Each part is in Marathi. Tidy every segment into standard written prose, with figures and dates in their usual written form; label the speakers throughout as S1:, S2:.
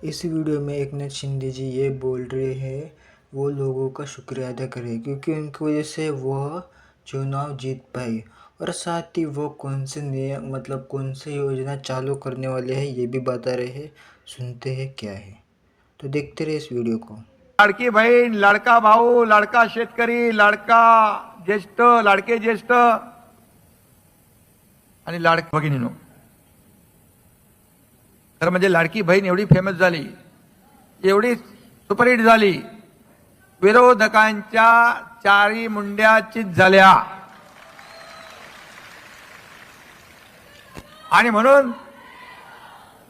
S1: इस वीडियो में एकनाथ शिंदे जी ये बोल रहे हैं वो लोगों का शुक्रिया अदा करें क्योंकि उनकी वजह से वह चुनाव जीत पाए और साथ ही वो कौन से नियम कौन से योजना चालू करने वाले हैं ये भी बता रहे हैं। सुनते हैं क्या है, तो देखते रहे इस वीडियो को।
S2: लाडकी बहीण, लाडका भाऊ, लाडका शेतकरी, लाडका ज्येष्ठ, लाडके ज्येष्ठ आणि लाडकी भगिनीनो, तर म्हणजे लाडकी बहीण एवढी फेमस झाली, एवढी सुपरहिट झाली, विरोधकांच्या चारी मुंड्या चित झाल्या आणि म्हणून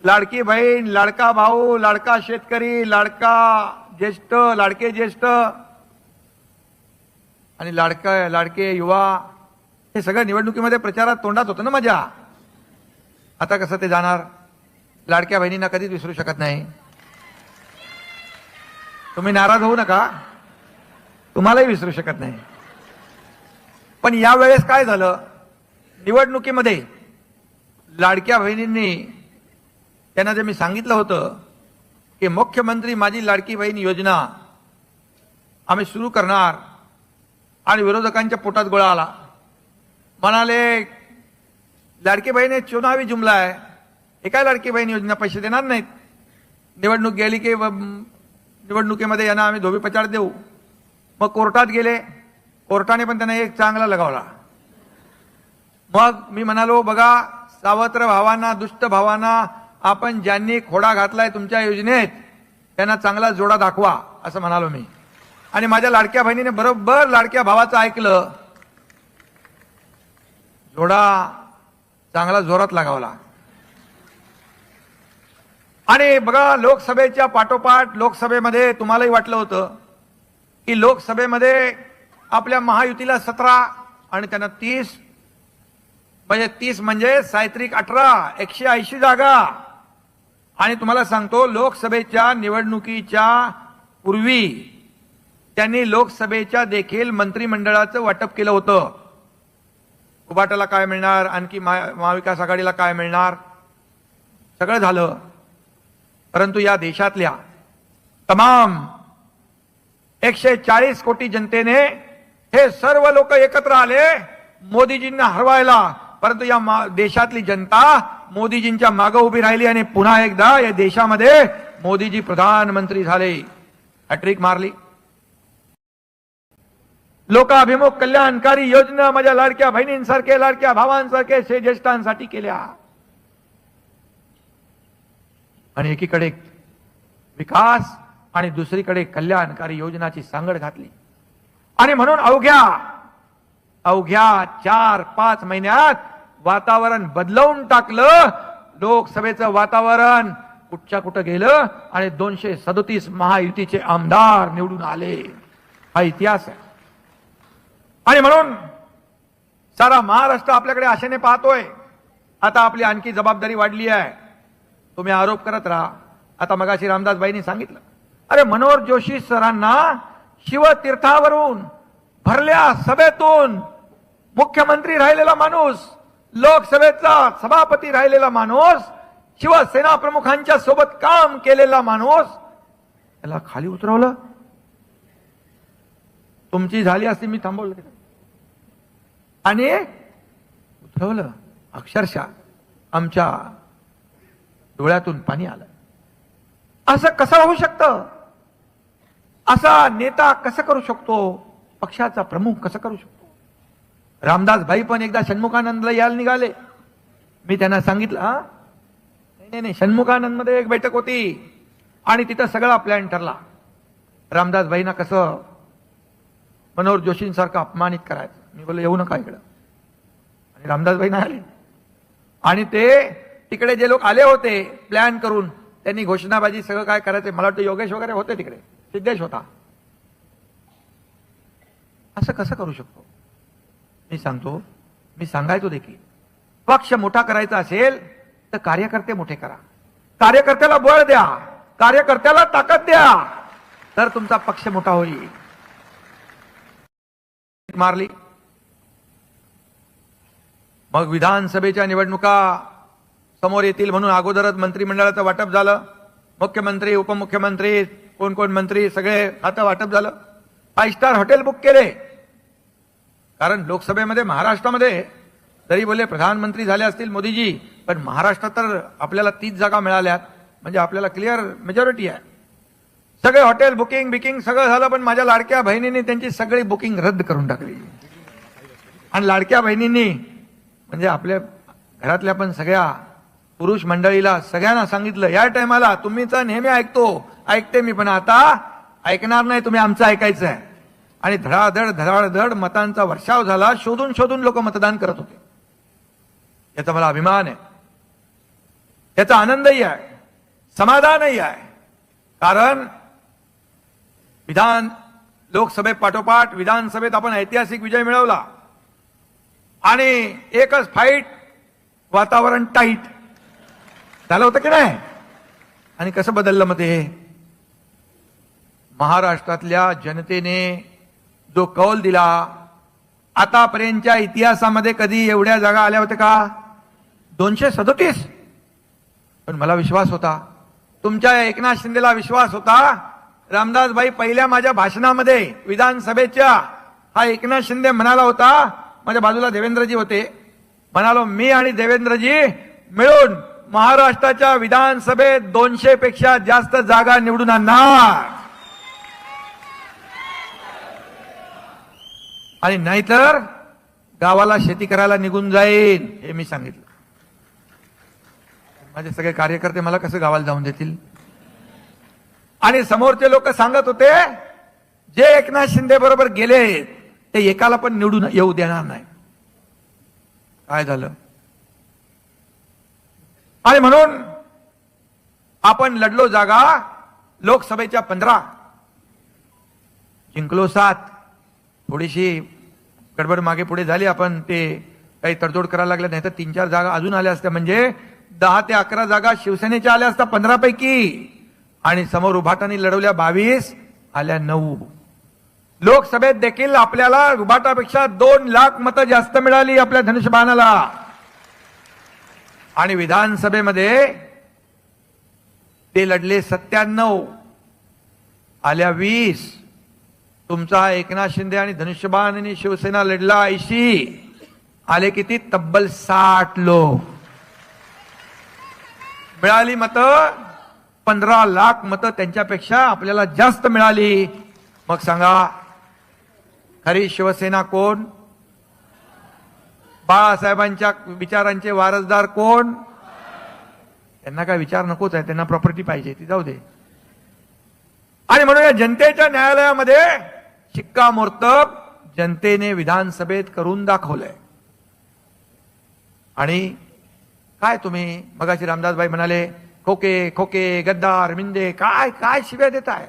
S2: लाडकी बहीण, लाडका भाऊ, लाडका शेतकरी, लाडका ज्येष्ठ, लाडके ज्येष्ठ आणि लाडके युवा हे सगळं निवडणुकीमध्ये प्रचारात तोंडात होतं ना माझ्या। आता कसं ते जाणार? लाडक्या बहिणींना कधीच विसरू शकत नाही। तुम्ही नाराज होऊ नका, तुम्हालाही विसरू शकत नाही। पण यावेळेस काय झालं, निवडणुकीमध्ये लाडक्या बहिणींनी त्यांना जे मी सांगितलं होतं की मुख्यमंत्री माझी लाडकी बहीण योजना आम्ही सुरू करणार, आणि विरोधकांच्या पोटात गोळा आला। म्हणाले लाडकी बहीण हे चुनावी जुमला आहे, हे काय लाडकी बहीण योजना पैसे देणार नाहीत, निवडणूक गेली की निवडणुकीमध्ये यांना आम्ही धोबी पछाड देऊ। मग कोर्टात गेले, कोर्टाने पण त्यांना एक चांगला लगावला। मग मी म्हणालो बघा सावत्र भावांना, दुष्ट भावांना, आपण ज्यांनी खोडा घातलाय तुमच्या योजनेत त्यांना चांगला जोडा दाखवा असं म्हणालो मी। आणि माझ्या लाडक्या बहिणीने बरोबर लाडक्या भावाचं ऐकलं, जोडा चांगला जोरात लगावला। आणि बघा लोकसभेच्या पाठोपाठ लोकसभेमध्ये तुम्हालाही वाटलं होतं की लोकसभेमध्ये आपल्या महायुतीला 17 आणि त्यांना 30 म्हणजे सायत्रिक 18, 180 जागा। आणि तुम्हाला सांगतो लोकसभेच्या निवडणुकीच्या पूर्वी त्यांनी लोकसभेच्या देखील मंत्रिमंडळाचं वाटप केलं होतं। उभाटाला काय मिळणार, आणखी महाविकास आघाडीला काय मिळणार, सगळं झालं। परंतु या देशातल्या तमाम 140 कोटी जनतेने हे सर्व लोक एकत्र आले मोदीजींना हरवायला, परंतु या देशातली जनता मोदीजींच्या मागे उभी राहिली आणि पुन्हा एकदा या देशामध्ये मोदीजी प्रधानमंत्री झाले, हॅट्रिक मारली। लोकाभिमुख कल्याणकारी योजना माझ्या लाडक्या बहिणींसारखे, लाडक्या भावांसारखे, ज्येष्ठांसाठी केल्या। आणि एकीकडे विकास आणि दुसरीकडे कल्याणकारी योजनाची सांगड घातली। आणि म्हणून अवघ्या 4-5 महिन्यात वातावरण बदलवून टाकलं। लोकसभेचं वातावरण कुठच्या कुठं गेलं आणि 237 महायुतीचे आमदार निवडून आले, हा इतिहास आहे। आणि म्हणून सारा महाराष्ट्र आपल्याकडे आशेने पाहतोय। आता आपली आणखी जबाबदारी वाढली आहे। तुम्ही आरोप करत राहा। आता मगाशी रामदासबाईंनी सांगितलं, अरे मनोहर जोशी सरांना शिवतीर्थावरून भरल्या सभेतून मुख्यमंत्री राहिलेला माणूस, लोकसभेचा सभापती राहिलेला माणूस, शिवसेना प्रमुखांच्या सोबत काम केलेला माणूस, त्याला खाली उतरवलं। तुमची झाली असती मी थांबवलं आणि उतरवलं। अक्षरशः आमच्या डोळ्यातून पाणी आलं। असं कसं होऊ शकतं? असा नेता कसं करू शकतो? पक्षाचा प्रमुख कसं करू शकतो? रामदास भाई पण एकदा षण्मुखानंदला यायला निघाले। मी त्यांना सांगितलं नाही, षण्मुखानंद मध्ये एक बैठक होती आणि तिथं सगळा प्लॅन ठरला। रामदास भाईंना कसं मनोहर जोशींसारखं अपमानित करायचं। मी बोललो येऊ नका इकडं, आणि रामदास भाई नाही आले। आणि ते तिकडे जे लोक आले होते प्लॅन करून, त्यांनी घोषणाबाजी सगळं काय करायचं, मला वाटतं योगेश वगैरे होते तिकडे, सिद्धेश होता। असं कसं करू शकतो? मी सांगतो, मी सांगायचो देखील, पक्ष मोठा करायचा असेल तर कार्यकर्ते मोठे करा, कार्यकर्त्याला बळ द्या, कार्यकर्त्याला ताकद द्या, तर तुमचा पक्ष मोठा होईल। मारली। मग विधानसभेच्या निवडणुका समोर येतील म्हणून अगोदरच मंत्रिमंडळाचं वाटप झालं। मुख्यमंत्री उपमुख्यमंत्री कोण कोण मंत्री सगळे खातं वाटप झालं. 5 स्टार हॉटेल बुक केले. कारण लोकसभेमध्ये महाराष्ट्रामध्ये जरी बोले प्रधानमंत्री झाले असतील मोदीजी, पण महाराष्ट्रात तर आपल्याला 30 जागा मिळाल्यात, म्हणजे आपल्याला क्लिअर मेजॉरिटी आहे. सगळे हॉटेल बुकिंग सगळं झालं, पण माझ्या लाडक्या बहिणींनी त्यांची सगळी बुकिंग रद्द करून टाकली. आणि लाडक्या बहिणींनी म्हणजे आपल्या घरातल्या पण सगळ्या पुरुष मंडळीला सगळ्यांना सांगितलं, या टायमाला तुम्हीच नेहमी ऐकते मी, पण आता ऐकणार नाही, तुम्ही आमचं ऐकायचं आहे. आणि धडाधड मतांचा वर्षाव झाला. शोधून लोक मतदान करत होते. याचा मला अभिमान आहे, याचा आनंदही आहे, समाधानही आहे. कारण लोकसभेत पाठोपाठ विधानसभेत आपण ऐतिहासिक विजय मिळवला. आणि एकच फाईट, वातावरण टाईट झालं होतं की नाही. आणि कसं बदललं मग ते, महाराष्ट्रातल्या जनतेने जो कौल दिला, आतापर्यंतच्या इतिहासामध्ये कधी एवढ्या जागा आल्या होत्या का? 237. पण मला विश्वास होता, तुमच्या एकनाथ शिंदेला विश्वास होता. रामदासभाई पहिल्या माझ्या भाषणामध्ये विधानसभेच्या हा एकनाथ शिंदे म्हणाला होता, माझ्या बाजूला देवेंद्रजी होते, म्हणालो मी आणि देवेंद्रजी मिळून महाराष्ट्राच्या विधानसभेत 200 पेक्षा जास्त जागा निवडून आणणार. आणि नाहीतर गावाला शेती करायला निघून जाईल, हे मी सांगितलं. माझे सगळे कार्यकर्ते मला कसं गावाला जाऊन देतील? आणि समोरचे लोक सांगत होते, जे एकनाथ शिंदे बरोबर गेले ते एकाला पण निवडून येऊ देणार नाही. काय झालं? आणि म्हणून आपण लढलो जागा. लोकसभेच्या 15 जिंकलो 7. थोडीशी गडबड मागे पुढे झाली, आपण ते काही तडजोड करायला लागल्या, नाही तर 3-4 जागा अजून आल्या असत्या. म्हणजे 10 ते 11 जागा शिवसेनेच्या आल्या असत्या 15 पैकी. आणि समोर उभाटाने लढवल्या 22, आल्या 9. लोकसभेत देखील आपल्याला उभाटापेक्षा 2 लाख मतं जास्त मिळाली आपल्या धनुष्यबाणाला. आणि विधानसभेमध्ये ते लढले 97, आल्या 20. तुमचा एकनाथ शिंदे आणि धनुष्यबाण आणि शिवसेना लढला 80, आले किती? तब्बल 60 लोक. मिळाली मतं 15 लाख मतं त्यांच्यापेक्षा आपल्याला जास्त मिळाली. मग सांगा, खरी शिवसेना कोण? बाळासाहेबांच्या विचारांचे वारसदार कोण? त्यांना काय विचार नकोच आहे, त्यांना प्रॉपर्टी पाहिजे, ती जाऊ दे. आणि म्हणून या जनतेच्या न्यायालयामध्ये शिक्कामोर्तब जनतेने विधानसभेत करून दाखवलंय. आणि काय तुम्ही मगाशी रामदासभाई म्हणाले, खोके खोके गद्दार मिंदे, काय काय शिव्या देताय,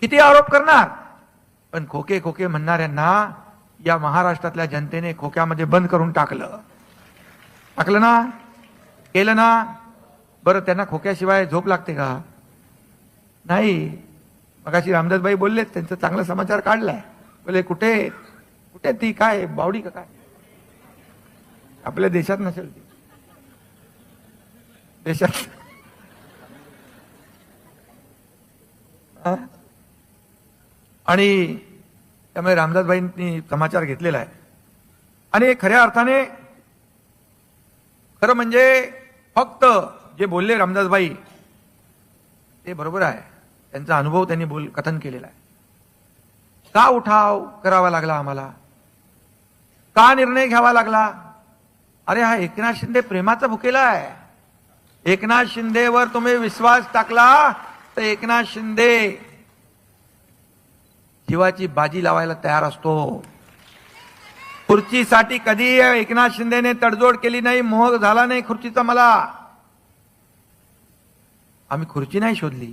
S2: किती आरोप करणार? पण खोके खोके म्हणणाऱ्यांना या महाराष्ट्रातल्या जनतेने खोक्यामध्ये बंद करून टाकलं ना, केलं ना. बरं, त्यांना खोक्याशिवाय झोप लागते का? नाही. मगाशी रामदासभाई बोलले, त्यांचा चांगला समाचार काढलाय. बोले कुठे कुठे ती काय बावडी का काय? आपल्या देशात नसेल ती, देशात. आणि त्यामुळे रामदासभाईंनी समाचार घेतलेला आहे. आणि खऱ्या अर्थाने खरं म्हणजे फक्त जे बोलले रामदासभाई ते बरोबर आहे. त्यांचा अनुभव त्यांनी कथन केलेला आहे. का उठाव करावा लागला आम्हाला? का निर्णय घ्यावा लागला? अरे हा एकनाथ शिंदे प्रेमाचा भुकेला आहे. एकनाथ शिंदेवर तुम्ही विश्वास टाकला तर एकनाथ शिंदे जीवाची बाजी लावायला तयार असतो. खुर्चीसाठी कधी एकनाथ शिंदेने तडजोड केली नाही, मोह झाला नाही खुर्चीचा मला. आम्ही खुर्ची नाही शोधली,